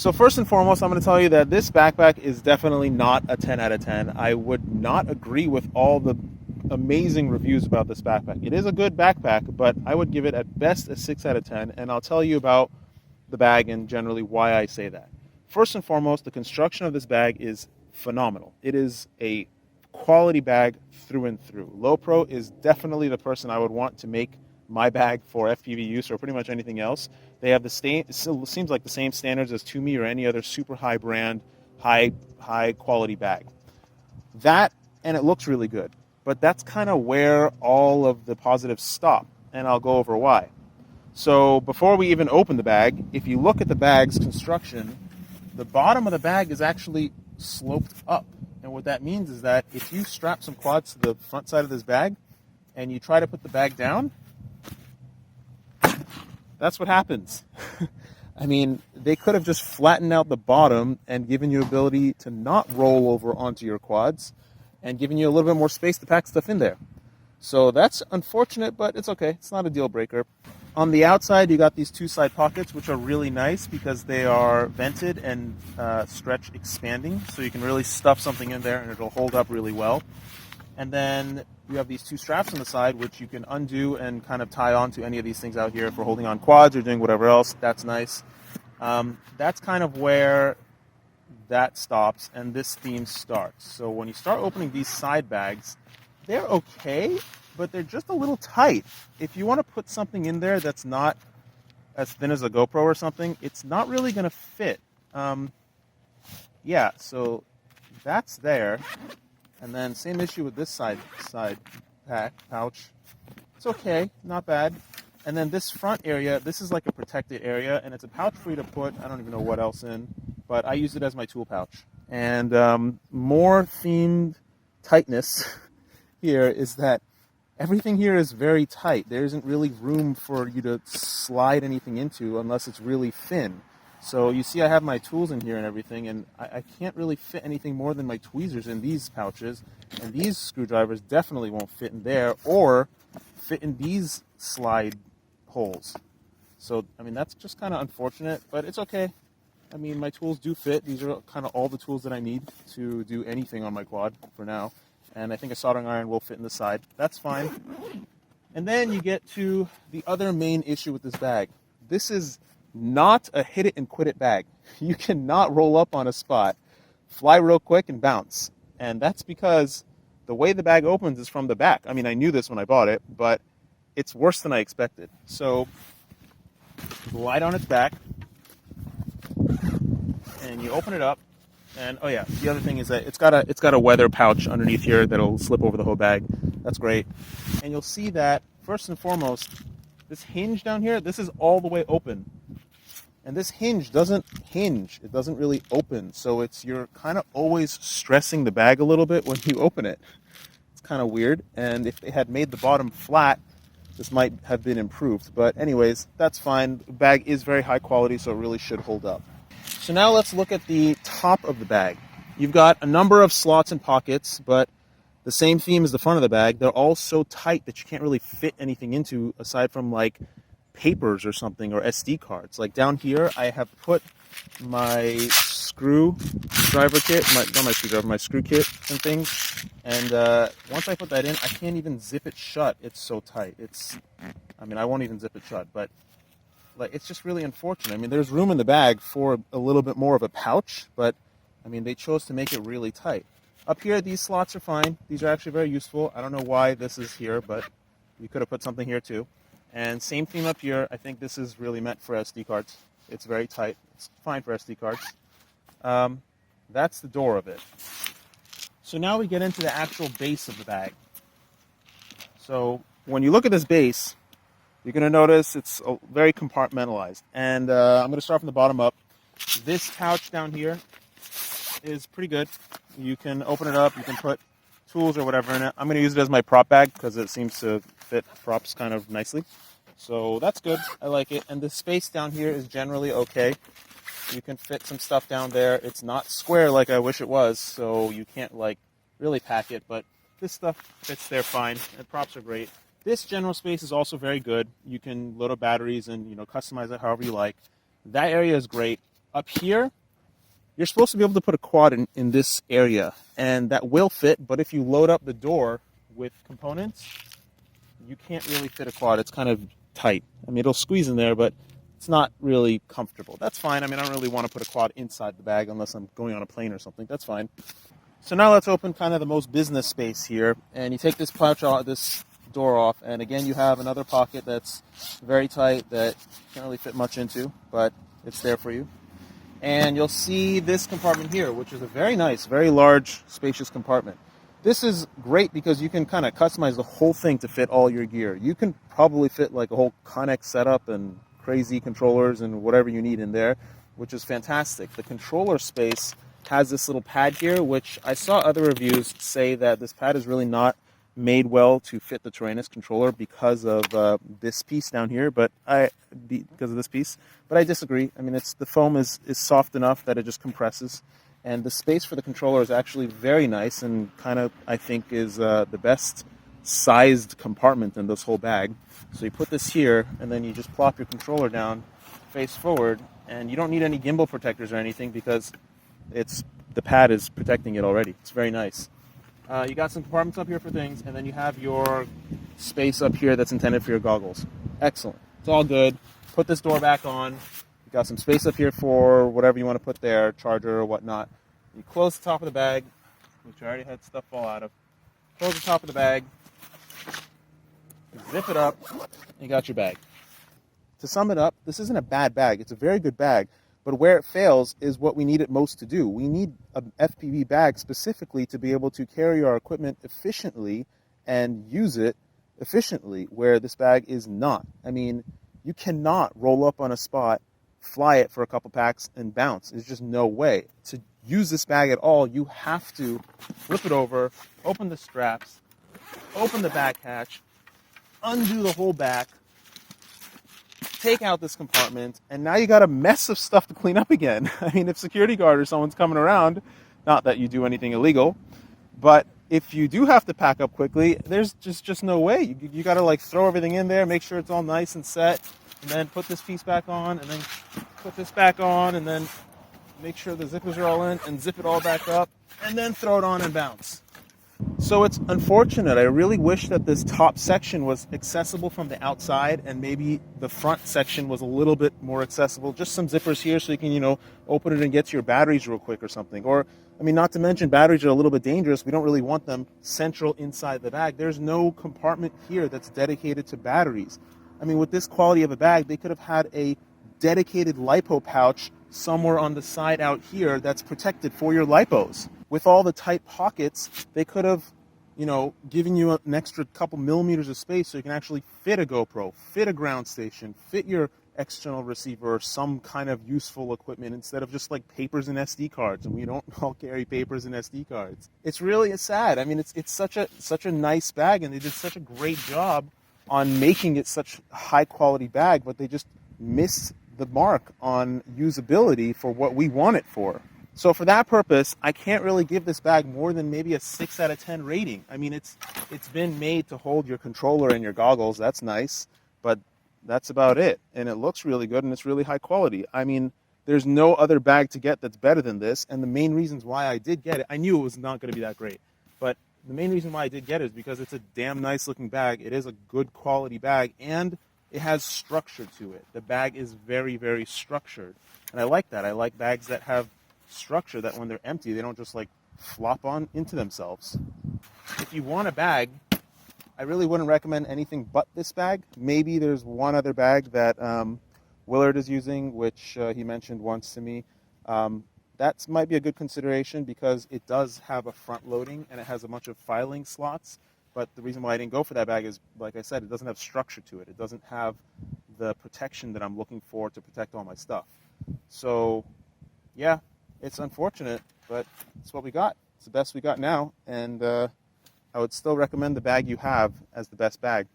So first and foremost, I'm going to tell you that this backpack is definitely not a 10 out of 10. I would not agree with all the amazing reviews about this backpack. It is a good backpack, but I would give it at best a 6 out of 10, and I'll tell you about the bag and generally why I say that. First and foremost, the construction of this bag is phenomenal. It is a quality bag through and through. Lowepro is definitely the person I would want to make my bag for FPV use or pretty much anything else. They have the same, it seems like the same standards as Toomey or any other super high brand, high quality bag. That, and it looks really good. But that's kind of where all of the positives stop, and I'll go over why. So before we even open the bag, if you look at the bag's construction, the bottom of the bag is actually sloped up. And what that means is that if you strap some quads to the front side of this bag and you try to put the bag down, that's what happens. I mean, they could have just flattened out the bottom and given you ability to not roll over onto your quads and given you a little bit more space to pack stuff in there. So that's unfortunate, but it's okay. It's not a deal breaker. On the outside, you got these two side pockets, which are really nice because they are vented and stretch expanding. So you can really stuff something in there and it'll hold up really well. And then you have these two straps on the side, which you can undo and kind of tie onto any of these things out here for holding on quads or doing whatever else. That's nice. That's kind of where that stops and this theme starts. So when you start opening these side bags, they're okay, but they're just a little tight. If you want to put something in there that's not as thin as a GoPro or something, it's not really going to fit. Yeah, so that's there. And then same issue with this side pouch. It's okay, not bad. And then this front area, this is like a protected area, and it's a pouch for you to put, I don't even know what else in, but I use it as my tool pouch. And more themed tightness here is that everything here is very tight. There isn't really room for you to slide anything into unless it's really thin. So you see I have my tools in here and everything, and I can't really fit anything more than my tweezers in these pouches, and these screwdrivers definitely won't fit in there or fit in these slide holes. So, I mean, that's just kind of unfortunate, but it's okay. I mean, my tools do fit. These are kind of all the tools that I need to do anything on my quad for now. And I think a soldering iron will fit in the side. That's fine. And then you get to the other main issue with this bag. This is not a hit it and quit it bag. You cannot roll up on a spot, fly real quick and bounce. And that's because the way the bag opens is from the back. I mean, I knew this when I bought it, but it's worse than I expected. So glide on its back and you open it up. And oh yeah, the other thing is that it's got a weather pouch underneath here that'll slip over the whole bag. That's great. And you'll see that first and foremost, this hinge down here, this is all the way open. And this hinge doesn't hinge. It doesn't really open. So you're kind of always stressing the bag a little bit when you open it. It's kind of weird. And if they had made the bottom flat, this might have been improved. But anyways, that's fine. The bag is very high quality, so it really should hold up. So now let's look at the top of the bag. You've got a number of slots and pockets, but the same theme as the front of the bag. They're all so tight that you can't really fit anything into aside from like papers or something or SD cards. Like down here, I have put my screwdriver kit, my screw kit and things. And once I put that in, I can't even zip it shut. It's so tight. I won't even zip it shut, but like, it's just really unfortunate. I mean, there's room in the bag for a little bit more of a pouch, but I mean, they chose to make it really tight. Up here, these slots are fine. These are actually very useful. I don't know why this is here, but you could have put something here too. And same theme up here. I think this is really meant for SD cards. It's very tight. It's fine for SD cards. That's the door of it. So now we get into the actual base of the bag. So when you look at this base, you're going to notice it's very compartmentalized. And I'm going to start from the bottom up. This pouch down here is pretty good. You can open it up. You can put tools or whatever in it. I'm going to use it as my prop bag because it seems to fit props kind of nicely. So that's good. I like it. And the space down here is generally okay. You can fit some stuff down there. It's not square like I wish it was, so you can't like really pack it, but this stuff fits there fine. The props are great. This general space is also very good. You can load up batteries and customize it however you like. That area is great. Up here, you're supposed to be able to put a quad in this area, and that will fit, but if you load up the door with components, you can't really fit a quad. It's kind of tight. I mean, it'll squeeze in there, but it's not really comfortable. That's fine. I mean, I don't really want to put a quad inside the bag unless I'm going on a plane or something. That's fine. So now let's open kind of the most business space here, and you take this pouch out, this door off, and again you have another pocket that's very tight that you can't really fit much into, but it's there for you. And you'll see this compartment here, which is a very nice, very large, spacious compartment. This is great because you can kind of customize the whole thing to fit all your gear. You can probably fit like a whole Connex setup and crazy controllers and whatever you need in there, which is fantastic. The controller space has this little pad here, which I saw other reviews say that this pad is really not made well to fit the Tyrannus controller because of this piece down here, but I disagree. I mean, the foam is soft enough that it just compresses, and the space for the controller is actually very nice and kind of, I think, is the best sized compartment in this whole bag. So you put this here, and then you just plop your controller down face forward, and you don't need any gimbal protectors or anything because the pad is protecting it already. It's very nice. You got some compartments up here for things, and then you have your space up here that's intended for your goggles. Excellent. It's all good. Put this door back on. You got some space up here for whatever you want to put there, charger or whatnot. You close the top of the bag, which I already had stuff fall out of. Close the top of the bag. Zip it up. And you got your bag. To sum it up, this isn't a bad bag. It's a very good bag. But where it fails is what we need it most to do. We need an FPV bag specifically to be able to carry our equipment efficiently and use it efficiently, where this bag is not. I mean, you cannot roll up on a spot, fly it for a couple packs, and bounce. There's just no way. To use this bag at all, you have to flip it over, open the straps, open the back hatch, undo the whole back, take out this compartment, and now you got a mess of stuff to clean up again. I mean, if security guard or someone's coming around, not that you do anything illegal, but if you do have to pack up quickly, there's just no way. You got to like throw everything in there, make sure it's all nice and set, and then put this piece back on, and then put this back on, and then make sure the zippers are all in, and zip it all back up, and then throw it on and bounce. So it's unfortunate. I really wish that this top section was accessible from the outside, and maybe the front section was a little bit more accessible. Just some zippers here so you can, open it and get to your batteries real quick or something. Or, I mean, not to mention batteries are a little bit dangerous. We don't really want them central inside the bag. There's no compartment here that's dedicated to batteries. I mean, with this quality of a bag, they could have had a dedicated lipo pouch somewhere on the side out here that's protected for your lipos. With all the tight pockets, they could have, given you an extra couple millimeters of space so you can actually fit a GoPro, fit a ground station, fit your external receiver or some kind of useful equipment instead of just like papers and SD cards. And we don't all carry papers and SD cards. It's really sad. I mean, it's such a nice bag, and they did such a great job on making it such a high quality bag, but they just missed the mark on usability for what we want it for. So for that purpose, I can't really give this bag more than maybe a 6 out of 10 rating. I mean, it's been made to hold your controller and your goggles. That's nice, but that's about it. And it looks really good, and it's really high quality. I mean, there's no other bag to get that's better than this. And the main reasons why I did get it, I knew it was not going to be that great, but the main reason why I did get it is because it's a damn nice looking bag. It is a good quality bag, and it has structure to it. The bag is very, very structured. And I like that. I like bags that have structure, that when they're empty, they don't just like flop on into themselves. If you want a bag, I really wouldn't recommend anything but this bag. Maybe there's one other bag that Willard is using, which he mentioned once to me. That might be a good consideration because it does have a front loading and it has a bunch of filing slots. But the reason why I didn't go for that bag is, like I said, it doesn't have structure to it. It doesn't have the protection that I'm looking for to protect all my stuff. So, yeah, it's unfortunate, but it's what we got. It's the best we got now, and I would still recommend the bag you have as the best bag.